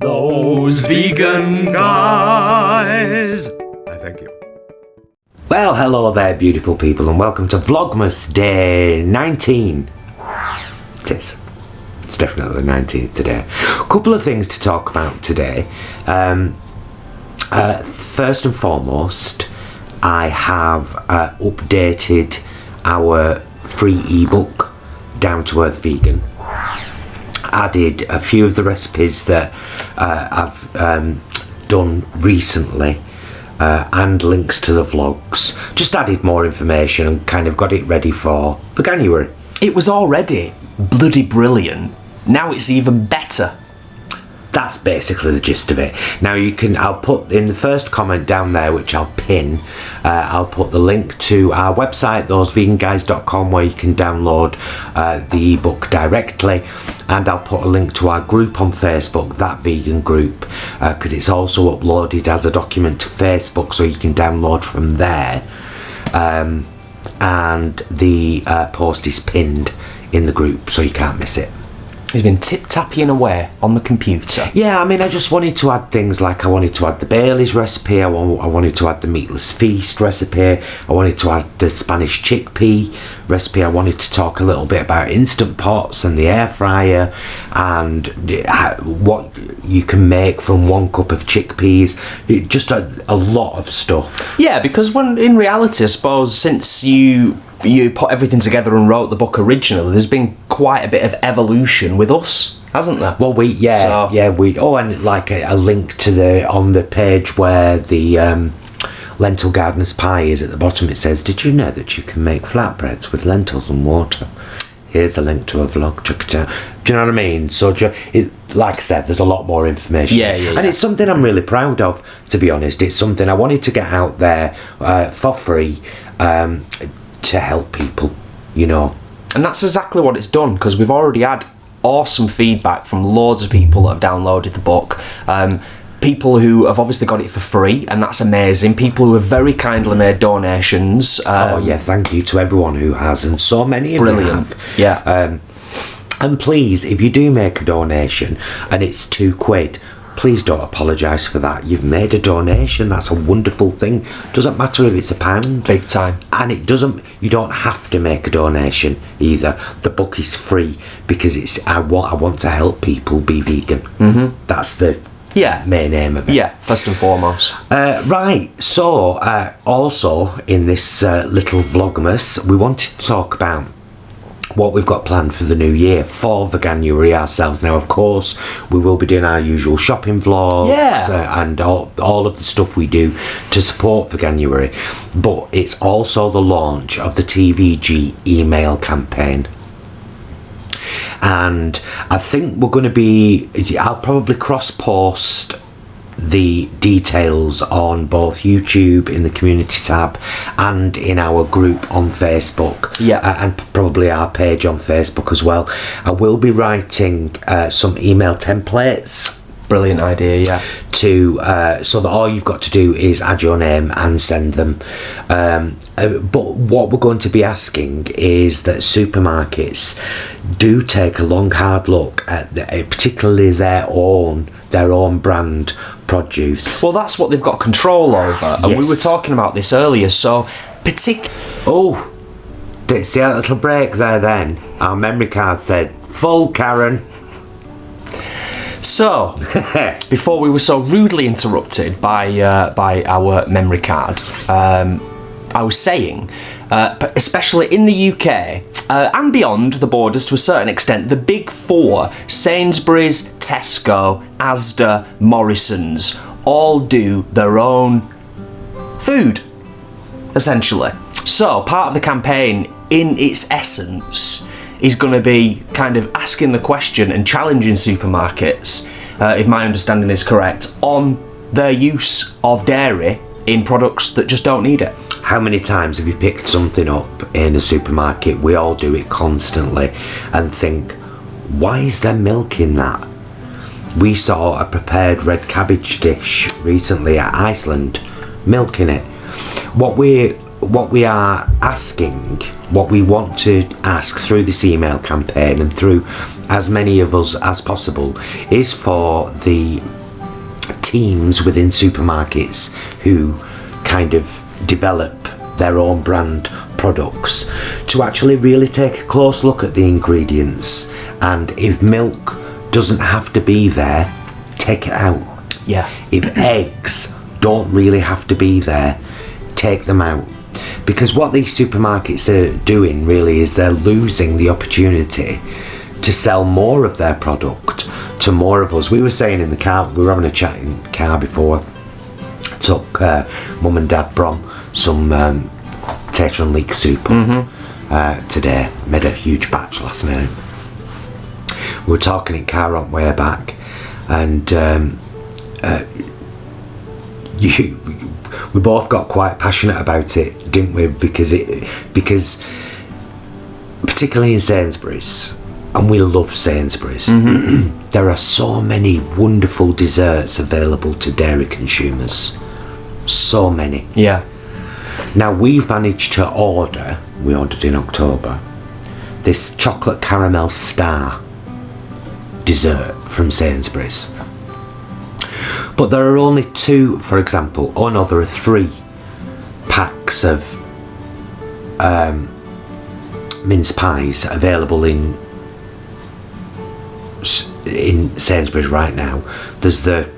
Those vegan guys. I thank you. Well, hello there, beautiful people, and welcome to Vlogmas Day 19. It is. It's definitely the 19th today. A couple of things to talk about today. First and foremost, I have updated our free ebook, Down to Earth Vegan. Added a few of the recipes that I've done recently and links to the vlogs. Just added more information and kind of got it ready for Veganuary. It was already bloody brilliant. Now it's even better. That's basically the gist of it. Now I'll put in the first comment down there, which I'll pin, I'll put the link to our website, thoseveganguys.com, where you can download the ebook directly, and I'll put a link to our group on Facebook, That Vegan Group, because it's also uploaded as a document to Facebook, so you can download from there, and the post is pinned in the group, so you can't miss it. He's been tip-tapping away on the computer. Yeah, I mean, I just wanted to add things like I wanted to add the Bailey's recipe, I wanted to add the Meatless Feast recipe, I wanted to add the Spanish chickpea recipe, I wanted to talk a little bit about Instant Pots and the air fryer and what you can make from 1 cup of chickpeas. Just a lot of stuff. Yeah, because in reality, I suppose, since you put everything together and wrote the book originally, there's been quite a bit of evolution with us, hasn't there? Well, and like a link to on the page where the lentil gardener's pie is at the bottom. It says, "Did you know that you can make flatbreads with lentils and water?" Here's a link to a vlog. Check it out. Do you know what I mean? So, like I said, there's a lot more information. Yeah. And it's something I'm really proud of, to be honest. It's something I wanted to get out there for free. To help people, you know. And that's exactly what it's done, because we've already had awesome feedback from loads of people that have downloaded the book. People who have obviously got it for free, and that's amazing. People who have very kindly made donations. Thank you to everyone who has, and so many of you have. Yeah. And please, if you do make a donation and it's £2, please don't apologise for that. You've made a donation. That's a wonderful thing. Doesn't matter if it's £1. Big time. And you don't have to make a donation either. The book is free because I want to help people be vegan. Mm-hmm. That's the main aim of it. Yeah, first and foremost. Right, so also in this little Vlogmas, we wanted to talk about what we've got planned for the new year for Veganuary ourselves. Now, of course, we will be doing our usual shopping vlogs and all of the stuff we do to support Veganuary, but it's also the launch of the TVG email campaign. And I think we're going to I'll probably cross-post the details on both YouTube in the community tab and in our group on Facebook, and probably our page on Facebook as well. I will be writing some email templates. Brilliant idea, so that all you've got to do is add your name and send them. But what we're going to be asking is that supermarkets do take a long hard look at particularly their own brand produce. Well, that's what they've got control over, and we were talking about this earlier. So, see that little break there then? Our memory card said, "Full, Karen." So, before we were so rudely interrupted by our memory card, I was saying, especially in the UK and beyond the borders to a certain extent, the big four, Sainsbury's, Tesco, Asda, Morrison's, all do their own food, essentially. So, part of the campaign, in its essence, is going to be kind of asking the question and challenging supermarkets, if my understanding is correct, on their use of dairy in products that just don't need it. How many times have you picked something up in a supermarket? We all do it constantly and think, why is there milk in that? We saw a prepared red cabbage dish recently at Iceland, milk in it. What we are asking what we want to ask through this email campaign and through as many of us as possible is for the teams within supermarkets who kind of develop their own brand products to actually really take a close look at the ingredients, and if milk doesn't have to be there, take it out. Yeah. If eggs don't really have to be there, take them out. Because what these supermarkets are doing really is they're losing the opportunity to sell more of their product to more of us. We were saying in the car, we were having a chat in the car before, took mum and dad Brom some tater and leek soup today, made a huge batch last night. We were talking in car on way back, and we both got quite passionate about it, didn't we? Because particularly in Sainsbury's, and we love Sainsbury's, there are so many wonderful desserts available to dairy consumers. So many. Yeah. Now we've managed to order, we ordered in October, this chocolate caramel star dessert from Sainsbury's. But there are only 2, for example, oh no, there are 3 packs of mince pies available in Sainsbury's right now. There's the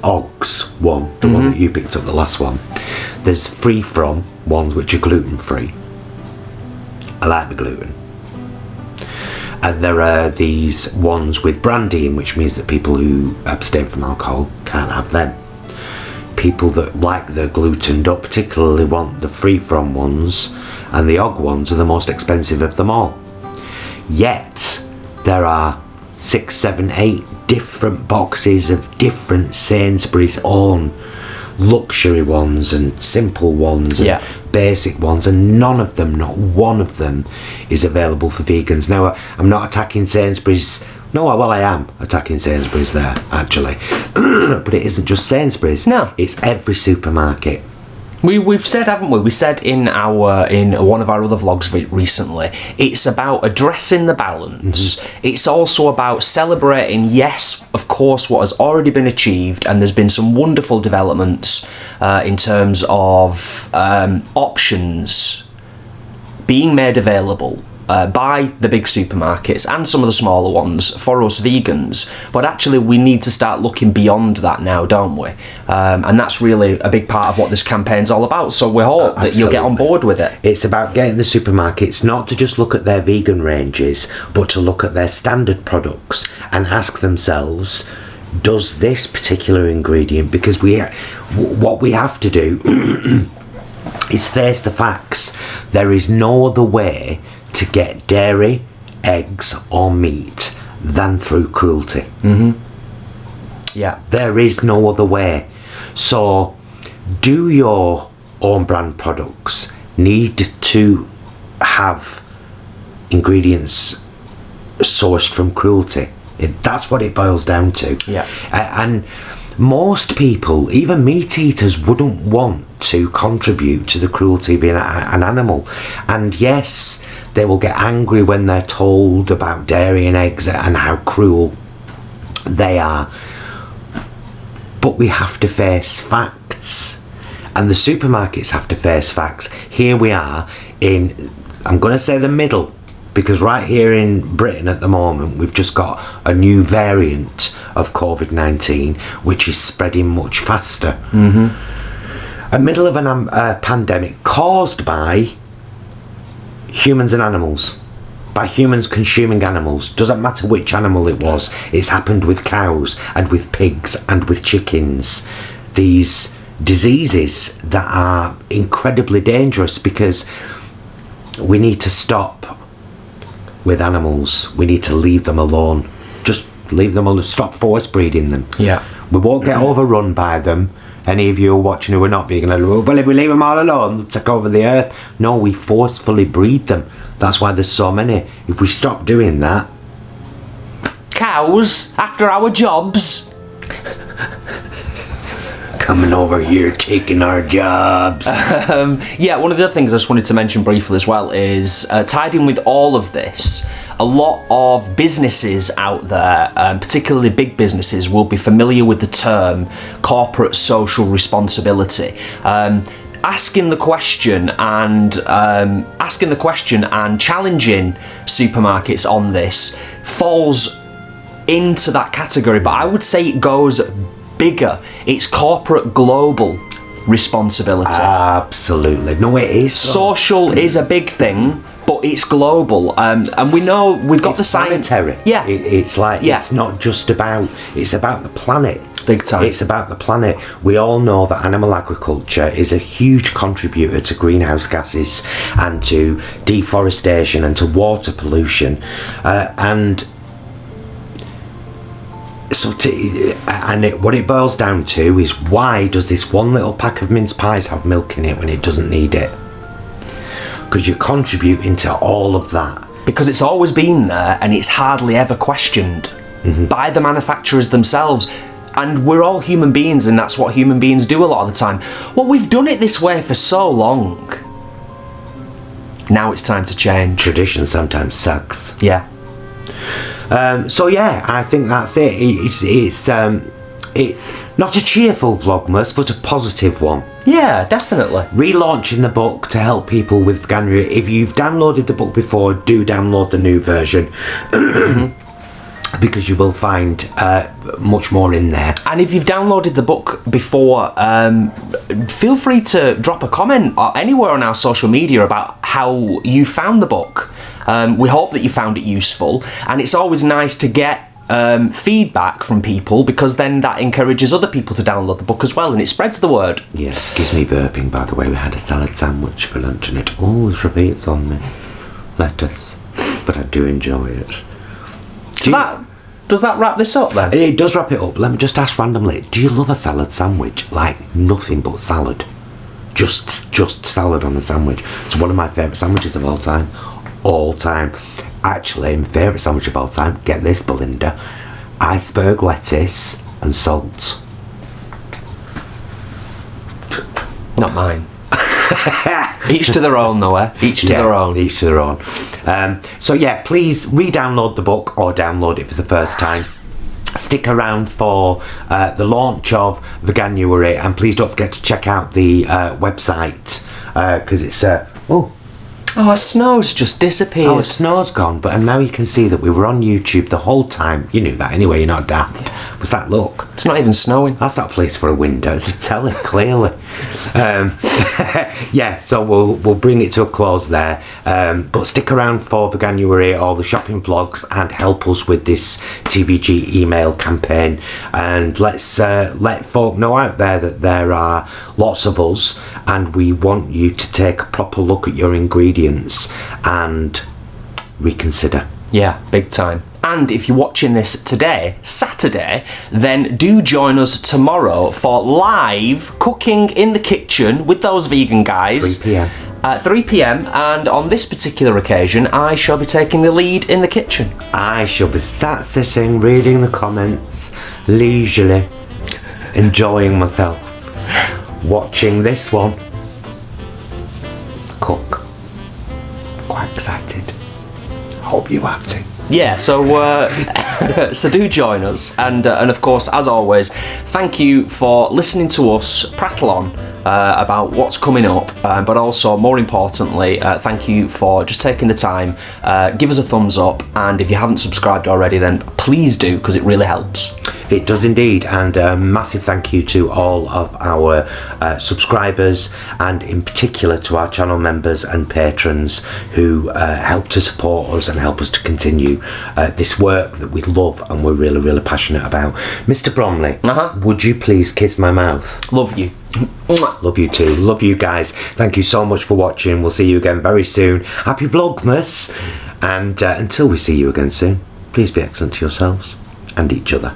Oggs one, the one that you picked up, the last one. There's free from ones which are gluten free. I like the gluten. And there are these ones with brandy in, which means that people who abstain from alcohol can't have them. People that like the gluten don't particularly want the free from ones, and the Ogg ones are the most expensive of them all. Yet there are 6, 7, 8 different boxes of different Sainsbury's own luxury ones and simple ones and basic ones, and none of them, not one of them, is available for vegans. Now, I'm not attacking Sainsbury's. No, well, I am attacking Sainsbury's there, actually. But it isn't just Sainsbury's. No. It's every supermarket. We've said, haven't we? We said in one of our other vlogs recently, it's about addressing the balance. It's also about celebrating, yes, of course, what has already been achieved, and there's been some wonderful developments in terms of options being made available by the big supermarkets and some of the smaller ones for us vegans, but actually we need to start looking beyond that now, don't we? And that's really a big part of what this campaign's all about, so we hope that you'll get on board with it. It's about getting the supermarkets not to just look at their vegan ranges, but to look at their standard products and ask themselves, does this particular ingredient, because what we have to do is face the facts. There is no other way to get dairy, eggs or meat than through cruelty. Yeah. There is no other way. So do your own brand products need to have ingredients sourced from cruelty? That's what it boils down to. Yeah. And most people, even meat eaters, wouldn't want to contribute to the cruelty of an animal. And yes, they will get angry when they're told about dairy and eggs and how cruel they are. But we have to face facts. And the supermarkets have to face facts. Here we are in, I'm going to say the middle, because right here in Britain at the moment we've just got a new variant of COVID-19 which is spreading much faster. A middle of a pandemic caused by humans and animals, by humans consuming animals. Doesn't matter which animal it was. It's happened with cows and with pigs and with chickens. These diseases that are incredibly dangerous, because we need to stop with animals. We need to leave them alone. Just leave them alone. Stop force breeding them. Yeah. We won't get overrun by them. Any of you are watching who are not vegan, well, if we leave them all alone, they'll take over the earth. No, we forcefully breed them. That's why there's so many. If we stop doing that... Cows, after our jobs. coming over here taking our jobs. Yeah, one of the other things I just wanted to mention briefly as well is tied in with all of this, a lot of businesses out there, particularly big businesses, will be familiar with the term corporate social responsibility. Asking the question and challenging supermarkets on this falls into that category, but I would say it goes bigger. It's corporate global responsibility. Absolutely. No, it is. Social is a big thing, but it's global, and we know we've got It's the science. planetary. Yeah, It's like, it's not just about, it's about the planet. Big time. It's about the planet. We all know that animal agriculture is a huge contributor to greenhouse gases and to deforestation and to water pollution, and so what it boils down to is, why does this one little pack of mince pies have milk in it when it doesn't need it? Because you're contributing to all of that. because it's always been there and it's hardly ever questioned by the manufacturers themselves. And we're all human beings, and that's what human beings do a lot of the time. Well, we've done it this way for so long. Now it's time to change. Tradition sometimes sucks. Yeah. So yeah, I think that's it. It's not a cheerful Vlogmas, but a positive one. Yeah, definitely. Relaunching the book to help people with Veganuary. If you've downloaded the book before, do download the new version. Because you will find much more in there. And if you've downloaded the book before, feel free to drop a comment anywhere on our social media about how you found the book. We hope that you found it useful, and it's always nice to get feedback from people, because then that encourages other people to download the book as well, and it spreads the word. Yeah, excuse me burping, by the way. We had a salad sandwich for lunch and it always repeats on me. Lettuce. But I do enjoy it. Does that wrap this up then? It does wrap it up. Let me just ask randomly, do you love a salad sandwich? Like nothing but salad? Just salad on a sandwich. It's one of my favourite sandwiches of all time. All time. Actually, my favourite sandwich of all time, get this, Belinda, iceberg lettuce and salt. Not mine. Each to their own though, eh? Each to their own. Each to their own. So yeah, please re-download the book or download it for the first time. Stick around for the launch of Veganuary, and please don't forget to check out the website, because it's Oh, snow's just disappeared. Oh, snow's gone, but now you can see that we were on YouTube the whole time. You knew that anyway, you're not daft. What's that look? It's not even snowing. That's not a place for a window, it's a telly, clearly. Yeah, so we'll bring it to a close there. But stick around for Veganuary, all the shopping vlogs, and help us with this TVG email campaign. And let's let folk know out there that there are lots of us, and we want you to take a proper look at your ingredients and reconsider. Yeah, big time. And if you're watching this today, Saturday, then do join us tomorrow for live cooking in the kitchen with those vegan guys. 3 p.m. At 3 p.m, and on this particular occasion, I shall be taking the lead in the kitchen. I shall be sat sitting, reading the comments, leisurely, enjoying myself, watching this one cook. Quite excited. Hope you are too. Yeah, so so do join us, and of course, as always, thank you for listening to us prattle on about what's coming up, but also, more importantly, thank you for just taking the time. Give us a thumbs up, and if you haven't subscribed already, then please do, because it really helps. It does indeed, and a massive thank you to all of our subscribers, and in particular to our channel members and patrons who help to support us and help us to continue this work that we love and we're really, really passionate about. Mr. Bromley, would you please kiss my mouth? Love you. Love you too. Love you guys. Thank you so much for watching. We'll see you again very soon. Happy Vlogmas, and until we see you again soon, please be excellent to yourselves and each other.